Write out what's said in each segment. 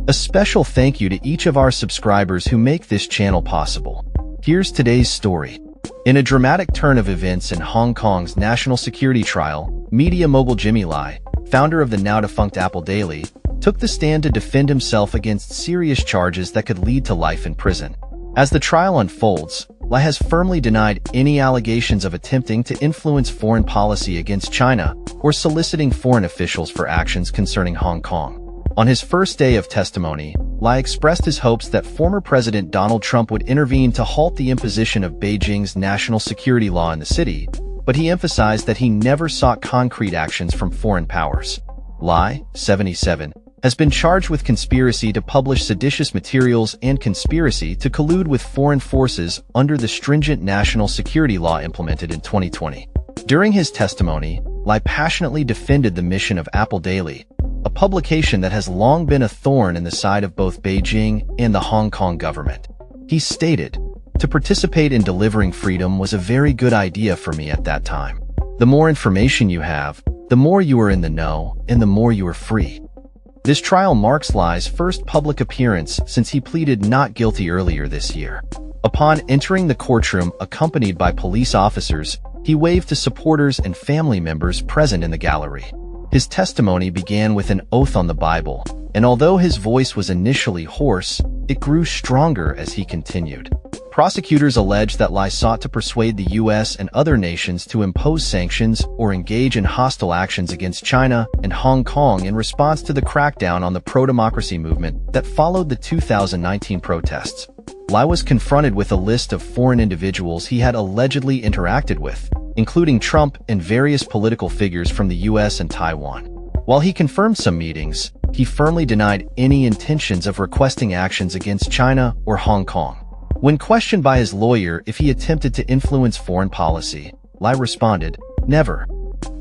A special thank you to each of our subscribers who make this channel possible. Here's today's story. In a dramatic turn of events in Hong Kong's national security trial, media mogul Jimmy Lai, founder of the now-defunct Apple Daily, took the stand to defend himself against serious charges that could lead to life in prison. As the trial unfolds, Lai has firmly denied any allegations of attempting to influence foreign policy against China or soliciting foreign officials for actions concerning Hong Kong. On his first day of testimony, Lai expressed his hopes that former President Donald Trump would intervene to halt the imposition of Beijing's national security law in the city, but he emphasized that he never sought concrete actions from foreign powers. Lai, 77, has been charged with conspiracy to publish seditious materials and conspiracy to collude with foreign forces under the stringent national security law implemented in 2020. During his testimony, Lai passionately defended the mission of Apple Daily, a publication that has long been a thorn in the side of both Beijing and the Hong Kong government. He stated, "To participate in delivering freedom was a very good idea for me at that time. The more information you have, the more you are in the know, and the more you are free." This trial marks Lai's first public appearance since he pleaded not guilty earlier this year. Upon entering the courtroom accompanied by police officers, he waved to supporters and family members present in the gallery. His testimony began with an oath on the Bible, and although his voice was initially hoarse, it grew stronger as he continued. Prosecutors alleged that Lai sought to persuade the U.S. and other nations to impose sanctions or engage in hostile actions against China and Hong Kong in response to the crackdown on the pro-democracy movement that followed the 2019 protests. Lai was confronted with a list of foreign individuals he had allegedly interacted with, including Trump and various political figures from the U.S. and Taiwan. While he confirmed some meetings, he firmly denied any intentions of requesting actions against China or Hong Kong. When questioned by his lawyer if he attempted to influence foreign policy, Lai responded, "Never."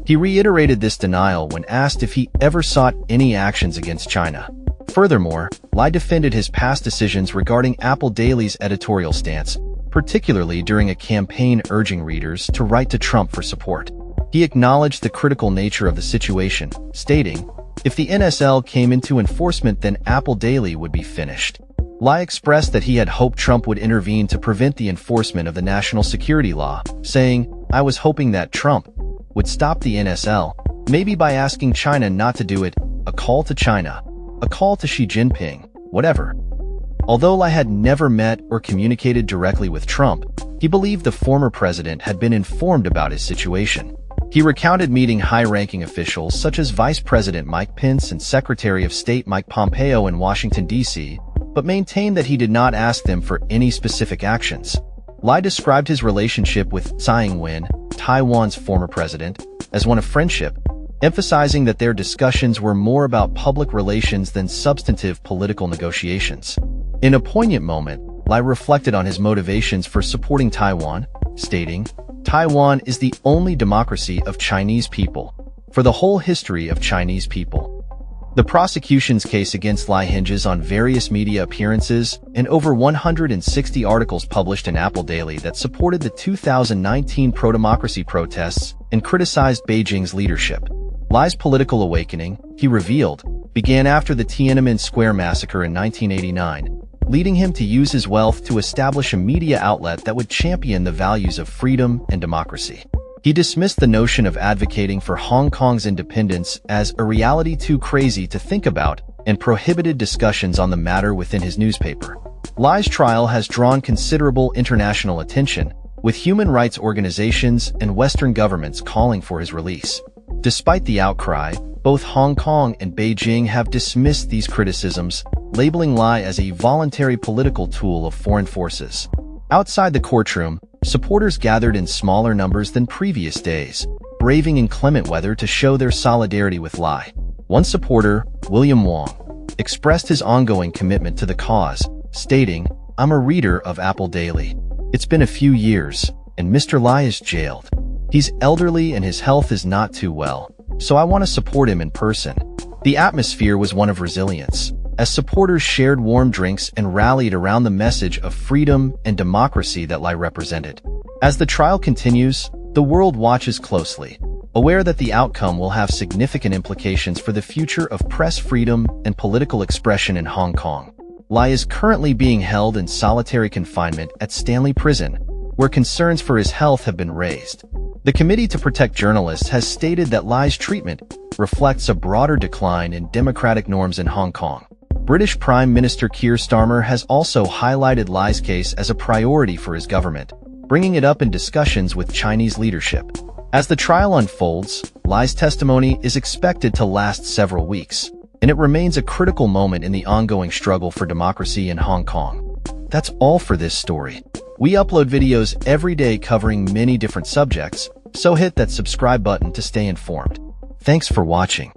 He reiterated this denial when asked if he ever sought any actions against China. Furthermore, Lai defended his past decisions regarding Apple Daily's editorial stance, particularly during a campaign urging readers to write to Trump for support. He acknowledged the critical nature of the situation, stating, "If the NSL came into enforcement, then Apple Daily would be finished." Lai expressed that he had hoped Trump would intervene to prevent the enforcement of the national security law, saying, "I was hoping that Trump would stop the NSL, maybe by asking China not to do it, a call to China, a call to Xi Jinping, whatever." Although Lai had never met or communicated directly with Trump, he believed the former president had been informed about his situation. He recounted meeting high-ranking officials such as Vice President Mike Pence and Secretary of State Mike Pompeo in Washington, D.C., but maintained that he did not ask them for any specific actions. Lai described his relationship with Tsai Ing-wen, Taiwan's former president, as one of friendship, emphasizing that their discussions were more about public relations than substantive political negotiations. In a poignant moment, Lai reflected on his motivations for supporting Taiwan, stating, "Taiwan is the only democracy of Chinese people, for the whole history of Chinese people." The prosecution's case against Lai hinges on various media appearances and over 160 articles published in Apple Daily that supported the 2019 pro-democracy protests and criticized Beijing's leadership. Lai's political awakening, he revealed, began after the Tiananmen Square massacre in 1989, leading him to use his wealth to establish a media outlet that would champion the values of freedom and democracy. He dismissed the notion of advocating for Hong Kong's independence as a reality too crazy to think about and prohibited discussions on the matter within his newspaper. Lai's trial has drawn considerable international attention, with human rights organizations and Western governments calling for his release. Despite the outcry, both Hong Kong and Beijing have dismissed these criticisms, labeling Lai as a voluntary political tool of foreign forces. Outside the courtroom, supporters gathered in smaller numbers than previous days, braving inclement weather to show their solidarity with Lai. One supporter, William Wong, expressed his ongoing commitment to the cause, stating, "I'm a reader of Apple Daily. It's been a few years, and Mr. Lai is jailed. He's elderly and his health is not too well, so I want to support him in person." The atmosphere was one of resilience, as supporters shared warm drinks and rallied around the message of freedom and democracy that Lai represented. As the trial continues, the world watches closely. Aware that the outcome will have significant implications for the future of press freedom and political expression in Hong Kong, Lai is currently being held in solitary confinement at Stanley Prison, where concerns for his health have been raised. The Committee to Protect Journalists has stated that Lai's treatment reflects a broader decline in democratic norms in Hong Kong. British Prime Minister Keir Starmer has also highlighted Lai's case as a priority for his government, bringing it up in discussions with Chinese leadership. As the trial unfolds, Lai's testimony is expected to last several weeks, and it remains a critical moment in the ongoing struggle for democracy in Hong Kong. That's all for this story. We upload videos every day covering many different subjects, so hit that subscribe button to stay informed. Thanks for watching.